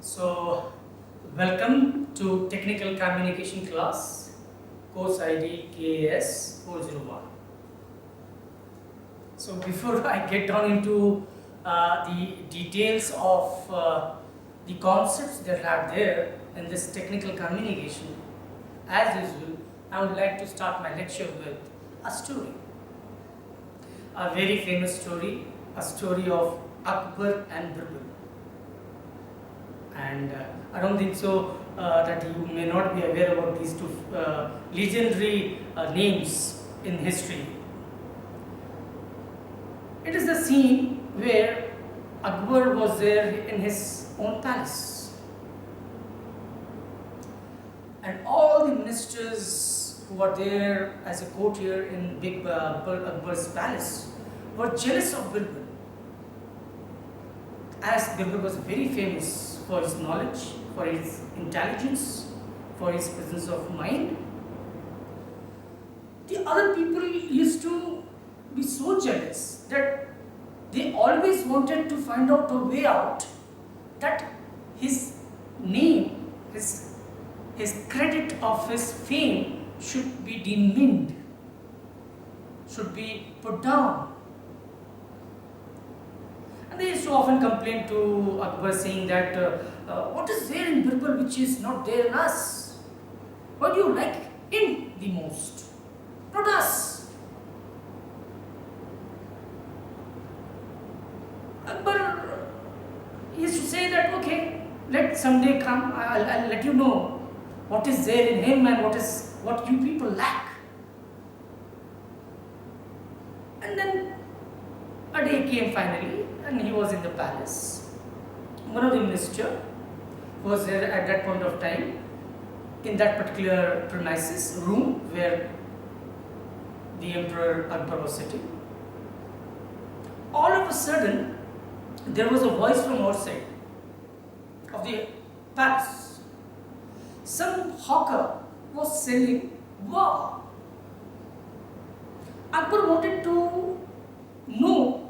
So, welcome to Technical Communication class, course ID KAS 401. So, before I get down into the details of the concepts that are there in this technical communication, as usual, I would like to start my lecture with a story. A very famous story, a story of Akbar and Birbal. And I don't think so that you may not be aware about these two legendary names in history. It is the scene where Akbar was there in his own palace, and all the ministers who were there as a courtier in big Akbar's palace were jealous of Birbal, as Birbal was very famous for his knowledge, for his intelligence, for his presence of mind. The other people used to be so jealous that they always wanted to find out a way out that his name, his credit of his fame should be diminished, should be put down. And they used to often complain to Akbar saying that what is there in Birbal which is not there in us? Why do you like him the most, not us? Akbar used to say that okay, let someday come, I'll let you know what is there in him and what you people lack. And then a day came finally, and he was in the palace. One of the ministers was there at that point of time in that particular premises room where the Emperor Akbar was sitting. All of a sudden, there was a voice from outside of the palace. Some hawker was selling guava. Akbar wanted to know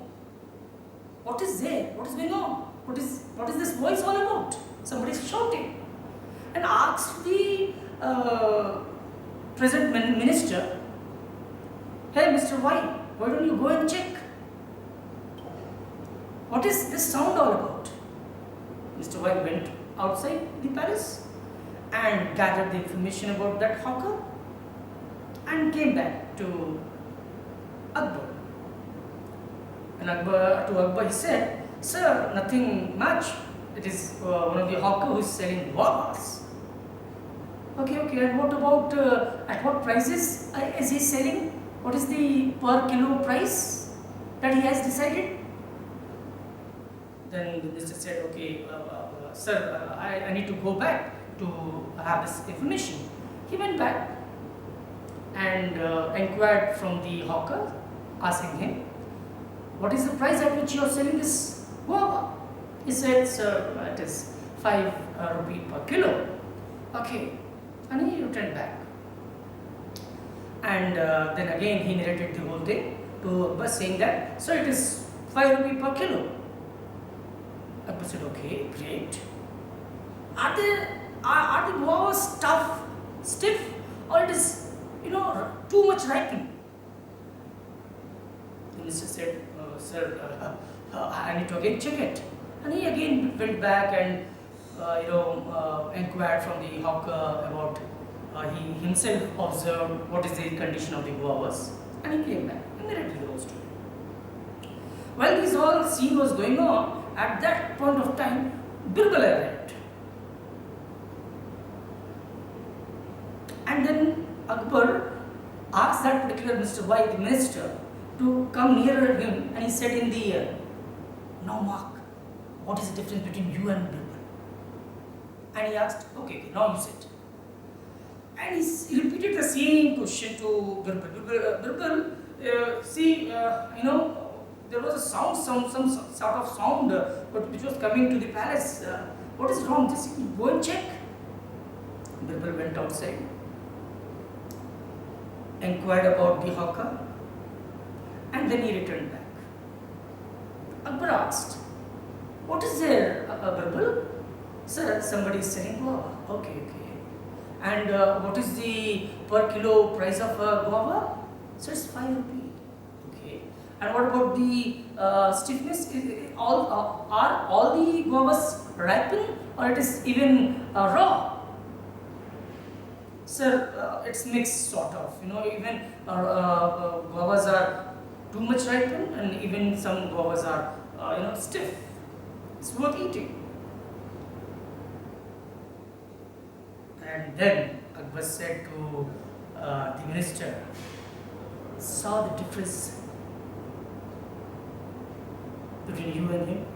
what is there, what is going on, what is this voice all about? Somebody is shouting, and asked the present minister, "Hey, Mr. White, why don't you go and check? What is this sound all about?" Mr. White went outside the palace and gathered the information about that hawker and came back to Akbar. And to Akbar he said, "Sir, nothing much. It is one of the hawker who is selling guavas." Okay, and what about, at what prices is he selling? What is the per kilo price that he has decided? Then the minister said, okay, sir, I need to go back to have this information. He went back and inquired from the hawker, asking him, what is the price at which you are selling this guava? He said, sir, it is 5 rupee per kilo. Okay, and he returned back. And then again he narrated the whole thing to Akbar, saying that, sir, it is 5 rupee per kilo. Akbar said, okay, great. Are the guavas tough, stiff, or it is, too much ripened? The minister said, sir, I need to again check it. And he again went back and inquired from the hawker about, he himself observed what is the condition of the guavas, and he came back and narrated the whole story. While this whole scene was going on, at that point of time, Birbal arrived. And then Akbar asked that particular Mr. White, the minister, to come nearer him, and he said in the ear, "Now mark, what is the difference between you and Birbal?" And he asked, okay, now you sit. And he repeated the same question to Birbal. Birbal, there was a sound, some sort of sound which was coming to the palace. What is wrong? Just go and check. Birbal went outside, inquired about the hawker, and then he returned back. Akbar asked, "What is there, Birbal?" Sir, somebody is selling guava. Okay, okay. And what is the per kilo price of guava? So it's 5 rupee. Okay. And what about the stiffness? Are all the guavas ripened or it is even raw? Sir, it's mixed sort of. Even guavas are too much ripened and even some guavas are stiff. It's worth eating. And then Akbar said to the minister, saw the difference between you and him.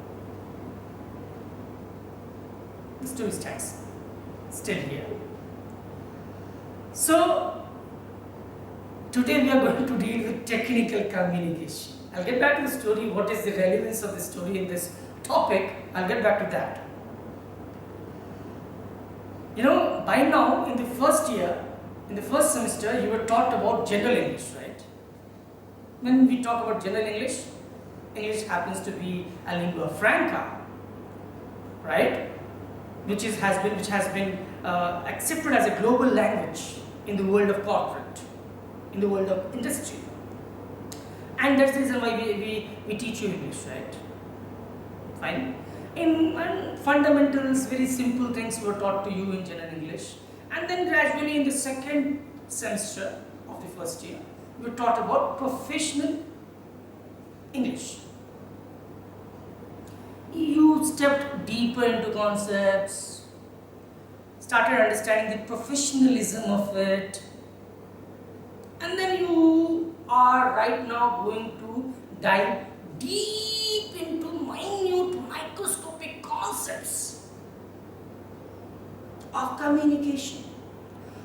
The story stands still here. So today we are going to deal with technical communication. I'll get back to the story, what is the relevance of the story in this topic. I'll get back to that. By now in the first year, in the first semester, you were taught about general English, right? When we talk about general English, English happens to be a lingua franca, right? Which has been accepted as a global language in the world of corporate, in the world of industry. And that's the reason why we teach you English, right? Fine. In fundamentals, very simple things were taught to you in general English, and then gradually in the second semester of the first year, you were taught about professional English. You stepped deeper into concepts, started understanding the professionalism of it, and then you are right now going to dive deep into minute microscopic concepts of communication.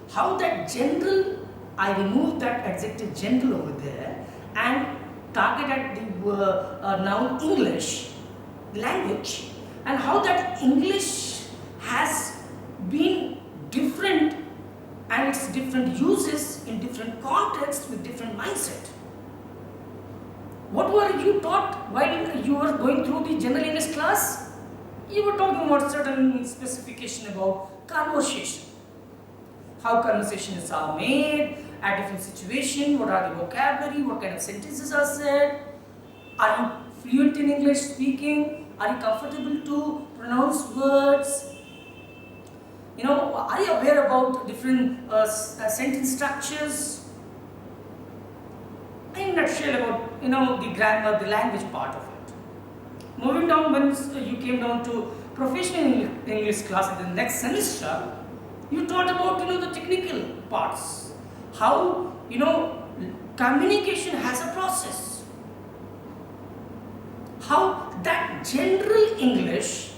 How that general, I removed that adjective general over there and target at the noun English language, and how that English has been different and its different uses in different contexts with different mindset. What were you taught while you were going through the general English class? You were talking about certain specification about conversation. How conversations are made at different situations, what are the vocabulary, what kind of sentences are said. Are you fluent in English speaking? Are you comfortable to pronounce words? Are you aware about different sentence structures? In a nutshell about the grammar, the language part of it. Moving down, when you came down to professional English class in the next semester, you taught about the technical parts. How communication has a process. How that general English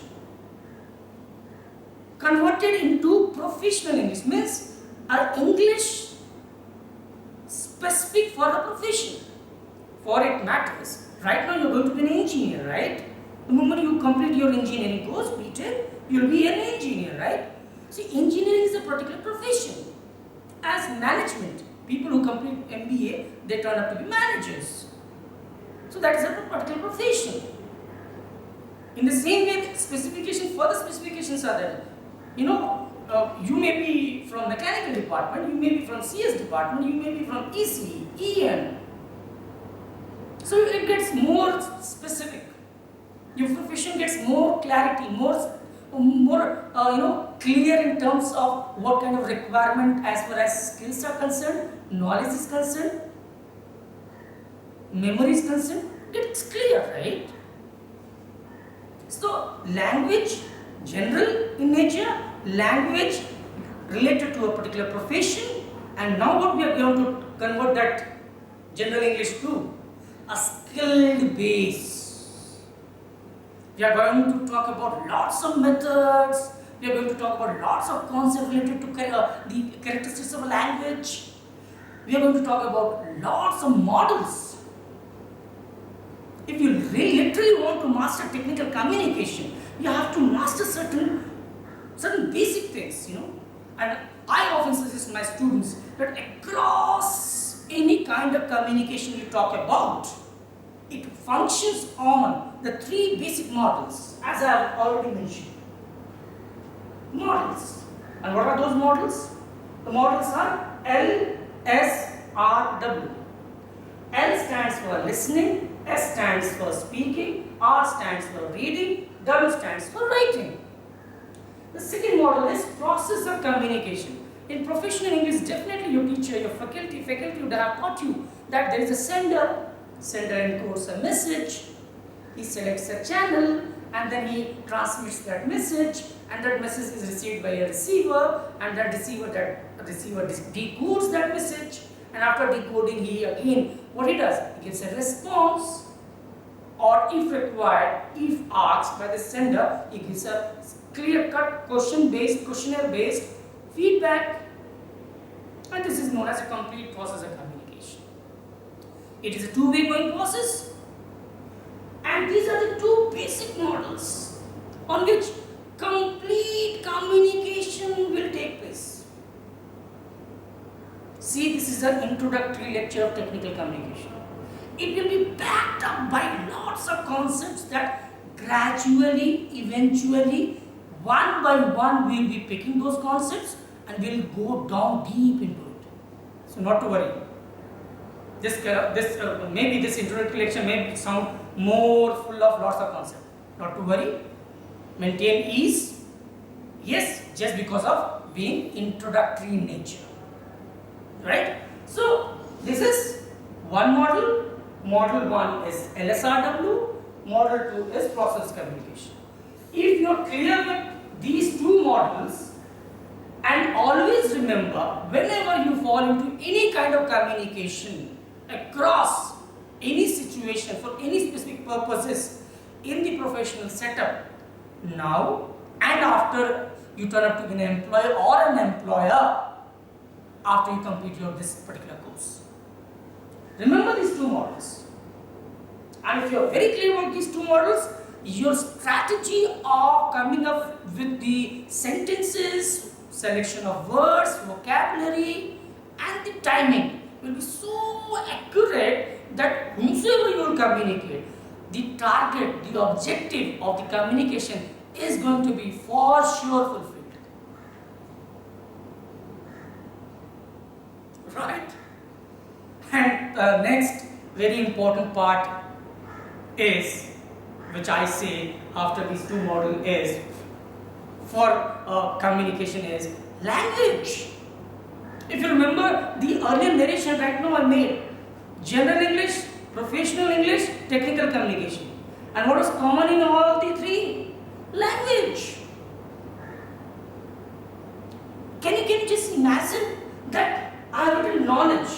converted into professional English means our English specific for a profession. For it matters. Right now you are going to be an engineer, right? The moment you complete your engineering course, BTech, you will be an engineer, right? See, engineering is a particular profession. As management, people who complete MBA, they turn out to be managers. So that is a particular profession. In the same way, further specifications are there. You may be from mechanical department, you may be from CS department, you may be from EC, EN. So it gets more specific. Your profession gets more clarity, more clear in terms of what kind of requirement as far as skills are concerned, knowledge is concerned, memory is concerned. It's clear, right? So language, general in nature, language related to a particular profession, and now what we are going to convert that general English to a skilled base. We are going to talk about lots of methods, we are going to talk about lots of concepts related to the characteristics of a language, we are going to talk about lots of models. If you literally want to master technical communication, you have to master certain basic things, And I often suggest my students that across any kind of communication you talk about, it functions on the three basic models, as I have already mentioned. models. And what are those models? The models are L, S, R, W. L stands for listening, S stands for speaking, R stands for reading, W stands for writing. The second model is process of communication. In professional English, definitely your teacher, your faculty would have taught you that there is a sender encodes a message, he selects a channel, and then he transmits that message, and that message is received by a receiver, and that receiver decodes that message, and after decoding he again, what he does? He gives a response, or if required, if asked by the sender, he gives a clear-cut questionnaire-based feedback, and this is known as a complete process of communication. It is a two-way going process, and these are the two basic models on which complete communication will take place. See, this is an introductory lecture of technical communication. It will be backed up by lots of concepts that gradually, eventually, one by one we will be picking those concepts and we will go down deep into it. So not to worry. Maybe this introductory lecture may sound more full of lots of concepts. Not to worry. Maintain ease. Yes, just because of being introductory in nature. Right? So this is one model. Model 1 is LSRW. Model 2 is process communication. If you are clear with these two models, and always remember, whenever you fall into any kind of communication across any situation for any specific purposes in the professional setup, now and after you turn up to be an employer or an employer after you complete this particular course. Remember these two models. And if you are very clear about these two models, your strategy of coming up with the sentences, selection of words, vocabulary, and the timing will be so accurate that whomsoever you will communicate, the target, the objective of the communication is going to be for sure fulfilled. Right? And next very important part is, which I say after these two models, is for communication is language. If you remember the earlier narration right now I made, general English, professional English, technical communication. And what was common in all the three? Language. Can you just imagine that I have a little knowledge?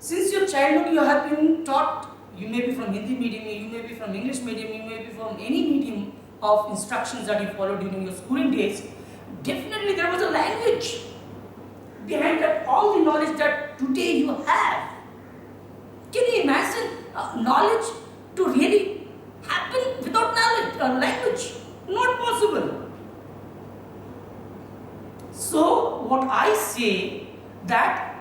Since your childhood you have been taught, you may be from Hindi medium, you may be from English medium, you may be from any medium of instructions that you followed during your schooling days, definitely there was a language behind that, all the knowledge that today you have. Can you imagine knowledge to really happen without knowledge, language? Not possible. So what I say, that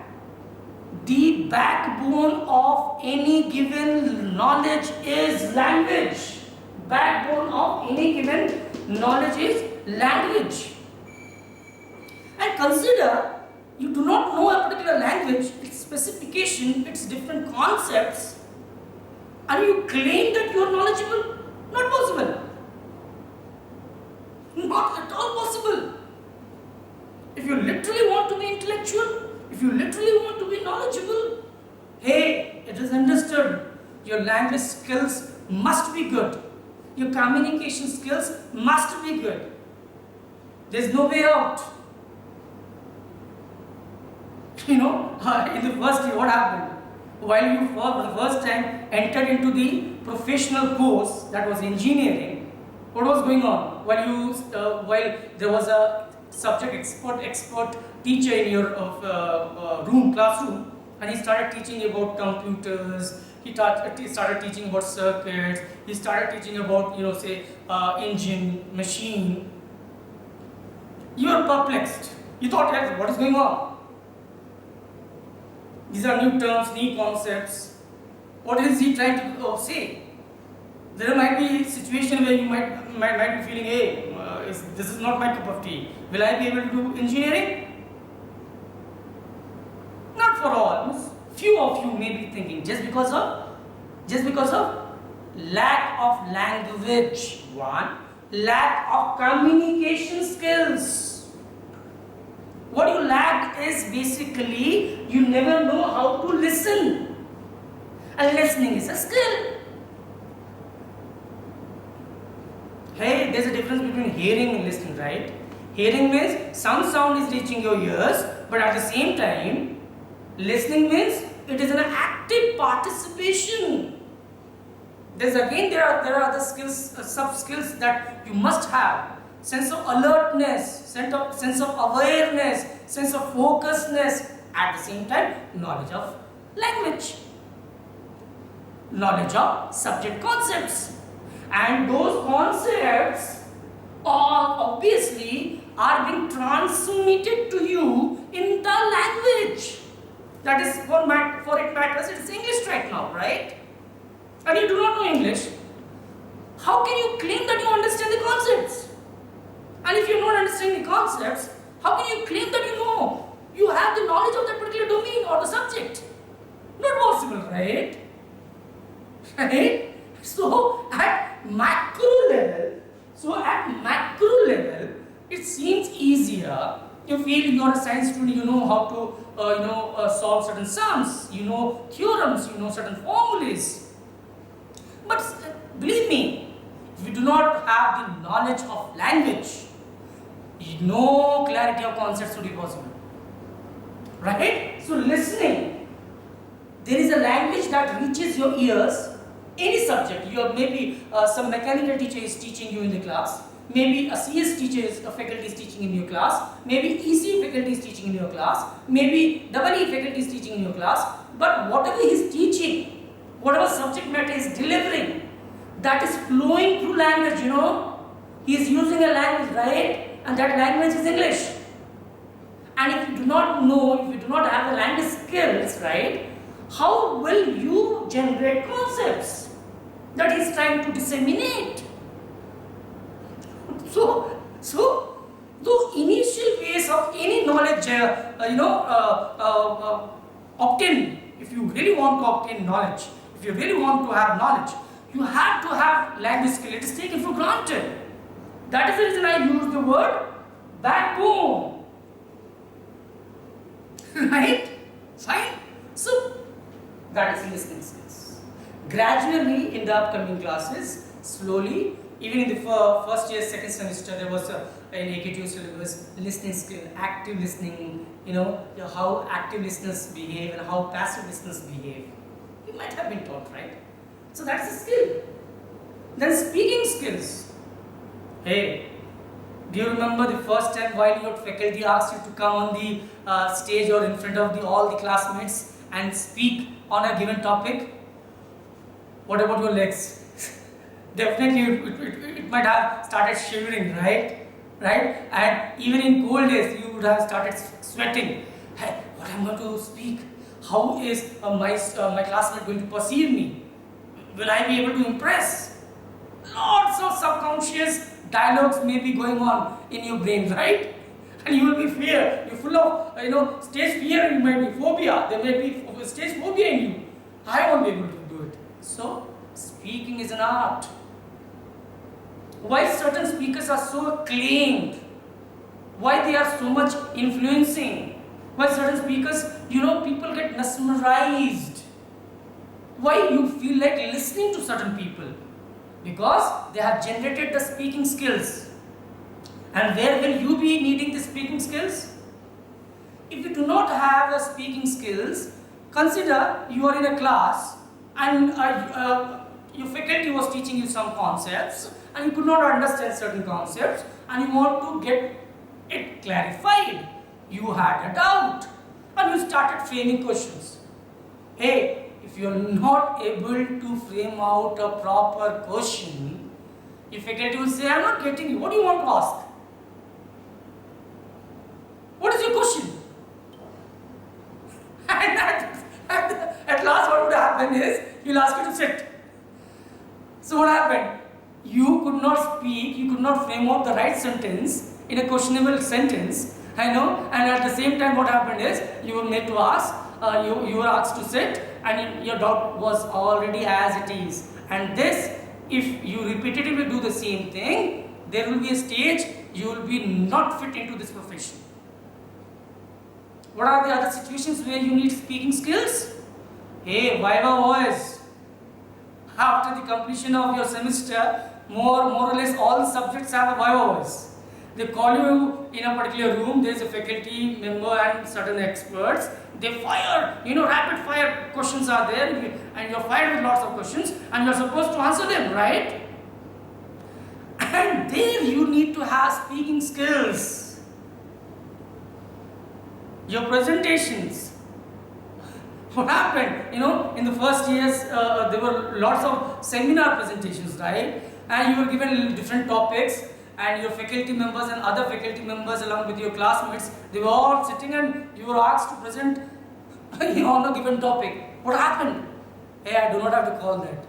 the backbone of any given knowledge is language. Backbone of any given knowledge is language. And consider, you do not know a particular language, its specification, its different concepts, and you claim that you are knowledgeable? Not possible. Not at all possible. If you literally want to be intellectual, if you literally want to be knowledgeable, hey, it is understood. Your language skills must be good. Your communication skills must be good. There is no way out. In the first year, what happened? While you for the first time entered into the professional course, that was engineering, what was going on? While there was a subject expert teacher in your classroom, and he started teaching about computers, he started teaching about circuits, he started teaching about, engine, machine. You are perplexed. You thought, what is going on? These are new terms, new concepts. What is he trying to say? There might be a situation where you might be feeling, hey, this is not my cup of tea. Will I be able to do engineering? Not for all. Few of you may be thinking just because of lack of language. One, lack of communication skills. What you lack is basically you never know how to listen. And listening is a skill. Hey, there's a difference between hearing and listening, right? Hearing means some sound is reaching your ears, but at the same time, listening means it is an active participation. There are other skills, sub skills that you must have. Sense of alertness, sense of awareness, sense of focusedness. At the same time, knowledge of language, knowledge of subject concepts. And those concepts are being transmitted to you in the language. That is for it matters, it is English right now, right? And you do not know English. How can you claim that you understand the concepts? And if you don't understand the concepts, how can you claim that you have the knowledge of that particular domain or the subject? Not possible, right? Right? So at macro level, it seems easier. You feel you are a science student, you know how to solve certain sums, you know theorems, you know certain formulas. But believe me, if you do not have the knowledge of language, no clarity of concepts would be possible. Right? So listening, there is a language that reaches your ears. Any subject, maybe some mechanical teacher is teaching you in the class, maybe a CS teacher a faculty is teaching in your class, maybe EC faculty is teaching in your class, maybe EE faculty is teaching in your class, but whatever he is teaching, whatever subject matter is delivering, that is flowing through language, he is using a language, right? And that language is English. And if you do not know, if you do not have the language skills, right, how will you generate concepts that he is trying to disseminate? So the initial phase of any knowledge, obtain, if you really want to obtain knowledge, if you really want to have knowledge, you have to have language skill. It is taken for granted. That is the reason I use the word backbone. Right? Fine? So, that is listening skills. Gradually in the upcoming classes, slowly, even in the first year, second semester, there was an AK2 syllabus, listening skill, active listening, how active listeners behave and how passive listeners behave. You might have been taught, right? So that's a skill. Then speaking skills. Hey, do you remember the first time while your faculty asked you to come on the stage or in front of all the classmates and speak on a given topic? What about your legs? Definitely it might have started shivering, right? And even in cold days you would have started sweating. Hey, what am I going to speak? How is my classmate going to perceive me? Will I be able to impress? Lots of subconscious dialogues may be going on in your brain, right? And you will be fear. You're full of stage fear. You might be phobia. There may be stage phobia in you. I won't be able to do it. So speaking is an art. Why certain speakers are so acclaimed? Why they are so much influencing? Why certain speakers, people get mesmerized? Why you feel like listening to certain people? Because they have generated the speaking skills. And where will you be needing the speaking skills? If you do not have the speaking skills, consider you are in a class and your faculty was teaching you some concepts and you could not understand certain concepts and you want to get it clarified. You had a doubt and you started framing questions. Hey, if you are not able to frame out a proper question, your faculty will say, I am not getting you. What do you want to ask? What is your question? And at last what would happen is, he will ask you to sit. So what happened? could not speak, you could not frame out the right sentence in a questionable sentence, I know, and at the same time what happened is, you were made to ask, you were asked to sit, and your doubt was already as it is. And this, if you repetitively do the same thing, there will be a stage you will be not fit into this profession. What are the other situations where you need speaking skills? Hey, Viva voice. After the completion of your semester, more or less all subjects have a Viva voice. They call you in a particular room, there is a faculty member and certain experts. They fire, rapid fire questions are there, and you're fired with lots of questions, and you're supposed to answer them, right? And there you need to have speaking skills. Your presentations. What happened? In the first years, there were lots of seminar presentations, right? And you were given different topics, and your faculty members and other faculty members along with your classmates, they were all sitting and you were asked to present on a given topic. What happened? Hey, I do not have to call that.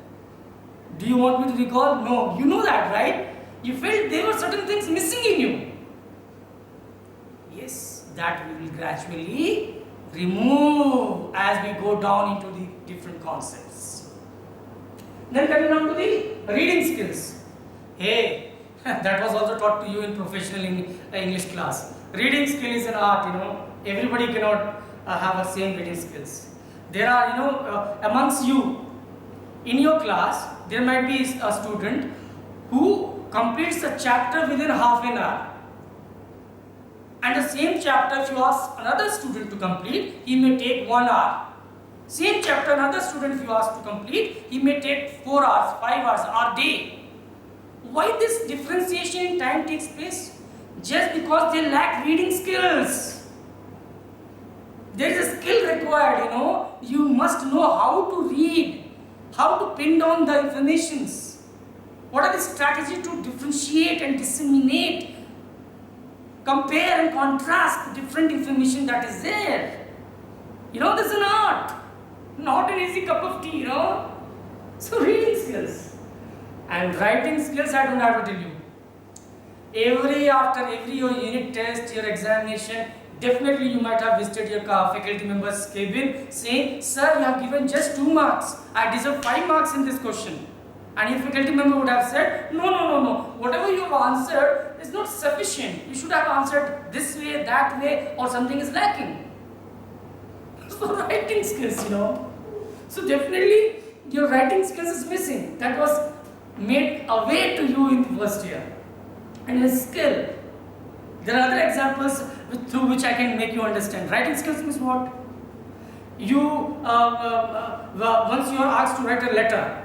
Do you want me to recall? No. You know that, right? You felt there were certain things missing in you. Yes, that we will gradually remove as we go down into the different concepts. Then coming on to the reading skills. Hey, that was also taught to you in professional English class. Reading skill is an art, everybody cannot have the same reading skills. There are, amongst you, in your class, there might be a student who completes a chapter within half an hour. And the same chapter, if you ask another student to complete, he may take 1 hour. Same chapter, another student, if you ask to complete, he may take 4 hours, 5 hours, or day. Why this differentiation in time takes place? Just because they lack reading skills. There is a skill required, you must know how to read, how to pin down the informations. What are the strategies to differentiate and disseminate, compare and contrast the different information that is there. This is an art, not an easy cup of tea, So reading skills. And writing skills, I don't have to tell you. After every your unit test, your examination, definitely you might have visited your faculty member's cabin saying, sir, you have given just 2 marks. I deserve 5 marks in this question. And your faculty member would have said, no. Whatever you have answered is not sufficient. You should have answered this way, that way, or something is lacking. So writing skills, So definitely your writing skills is missing. That was made away to you in the first year. And a skill. There are other examples through which I can make you understand. Writing skills means what? You, once you are asked to write a letter,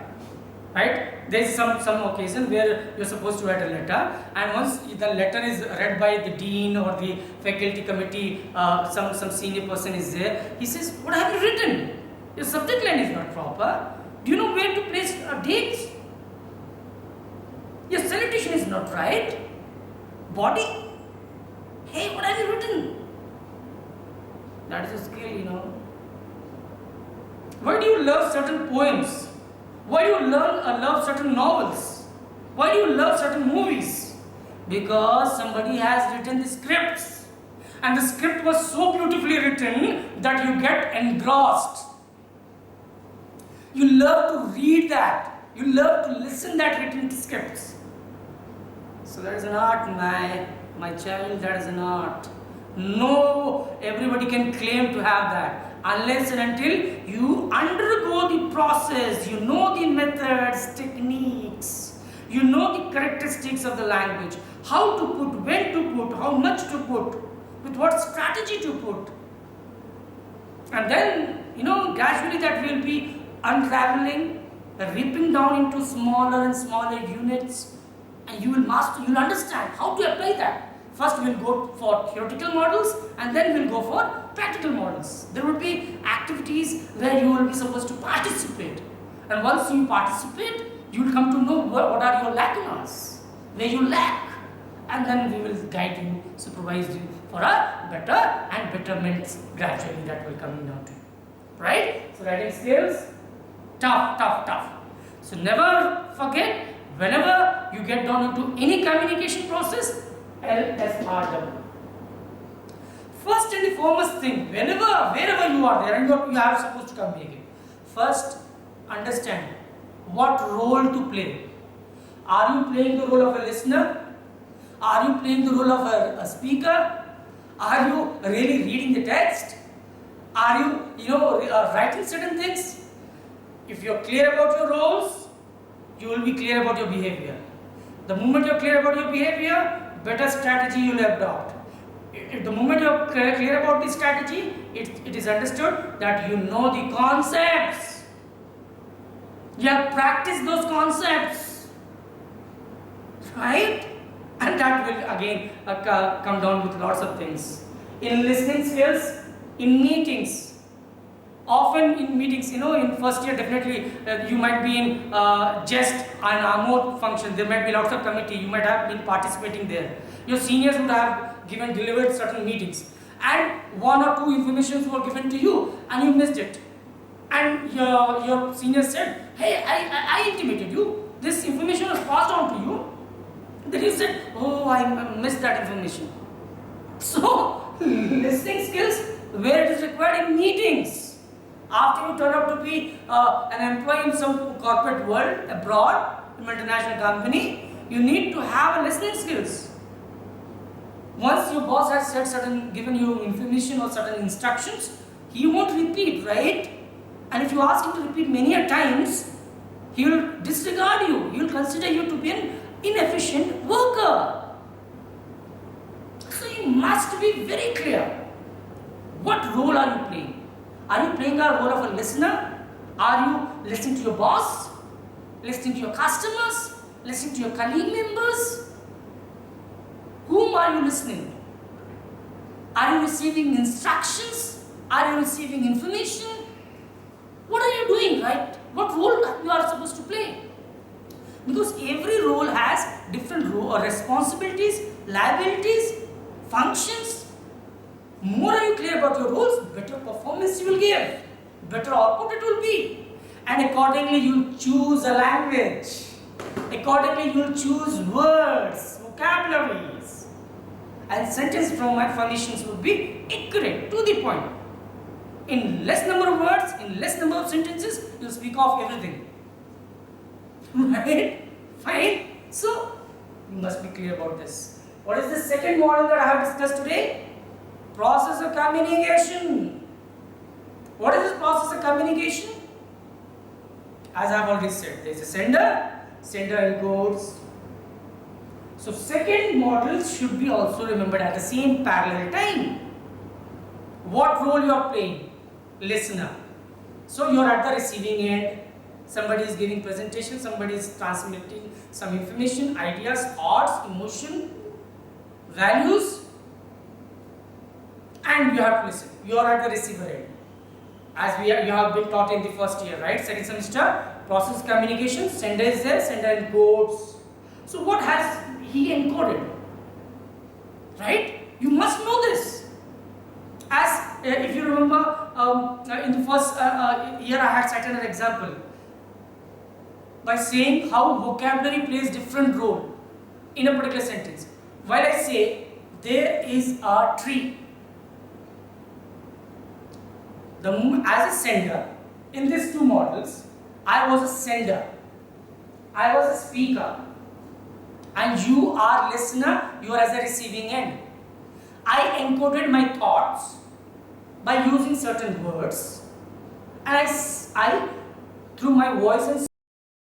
right? There is some occasion where you are supposed to write a letter, and once the letter is read by the dean or the faculty committee, some senior person is there, he says, what have you written? Your subject line is not proper. Do you know where to place dates? Your salutation is not right. Body? Hey, what have you written? That is a skill, Why do you love certain poems? Why do you love certain novels? Why do you love certain movies? Because somebody has written the scripts. And the script was so beautifully written that you get engrossed. You love to read that. You love to listen that written scripts. So that is an art, my child, that is an art. No, everybody can claim to have that. Unless and until you undergo the process, you know the methods, techniques, you know the characteristics of the language, how to put, when to put, how much to put, with what strategy to put. And then, gradually that will be unraveling, ripping down into smaller and smaller units. And you will master, you will understand how to apply that. First we will go for theoretical models, and then we will go for practical models. There will be activities where you will be supposed to participate. And once you participate, you will come to know what are your lacunas, where you lack. And then we will guide you, supervise you for a better and betterment gradually that will come down to you. Right? So writing skills, tough. So never forget, Whenever you get down into any communication process, LSRW. First and foremost thing, wherever you are there and you are supposed to communicate, first understand what role to play. Are you playing the role of a listener? Are you playing the role of a speaker? Are you really reading the text? Are you writing certain things? If you are clear about your roles, you will be clear about your behavior. The moment you are clear about your behavior, better strategy you will adopt. If the moment you are clear about the strategy, it is understood that you know the concepts. You have practiced those concepts, right? And that will again come down with lots of things. In listening skills, in meetings, often in meetings, in first year definitely you might be in just an AMO function. There might be lots of committee. You might have been participating there. Your seniors would have delivered certain meetings, and one or two informations were given to you, and you missed it. And your senior said, "Hey, I intimated you. This information was passed on to you." Then you said, "Oh, I missed that information." So, listening skills where it is required in meetings. After you turn out to be an employee in some corporate world abroad, in an international company, you need to have a listening skills. Once your boss has given you information or certain instructions, he won't repeat, right? And if you ask him to repeat many a times, he will disregard you. He will consider you to be an inefficient worker. So you must be very clear. What role are you playing? Are you playing a role of a listener? Are you listening to your boss? Listening to your customers? Listening to your colleague members? Whom are you listening? Are you receiving instructions? Are you receiving information? What are you doing, right? What role you are supposed to play? Because every role has different responsibilities, liabilities, functions. More are you clear about your roles, better performance you will give, better output it will be. And accordingly you will choose a language. Accordingly you will choose words, vocabularies. And sentence formations will be accurate, to the point. In less number of words, in less number of sentences, you will speak of everything. Right? Fine. So, you must be clear about this. What is the second model that I have discussed today? Process of communication. What is this process of communication? As I have already said, there is a sender encodes. So, second model should be also remembered at the same parallel time. What role you are playing? Listener. So, you are at the receiving end. Somebody is giving presentation, somebody is transmitting some information, ideas, thoughts, emotion, values, and you have to listen. You are at the receiver end. As you have been taught in the first year, right? Second semester, process communication, sender is there, sender encodes. So what has he encoded? Right? You must know this. As if you remember, in the first year I had cited an example by saying how vocabulary plays different role in a particular sentence. While I say there is a tree, as a sender, in these two models, I was a sender, I was a speaker, and you are listener, you are as a receiving end. I encoded my thoughts by using certain words, and I through my voice and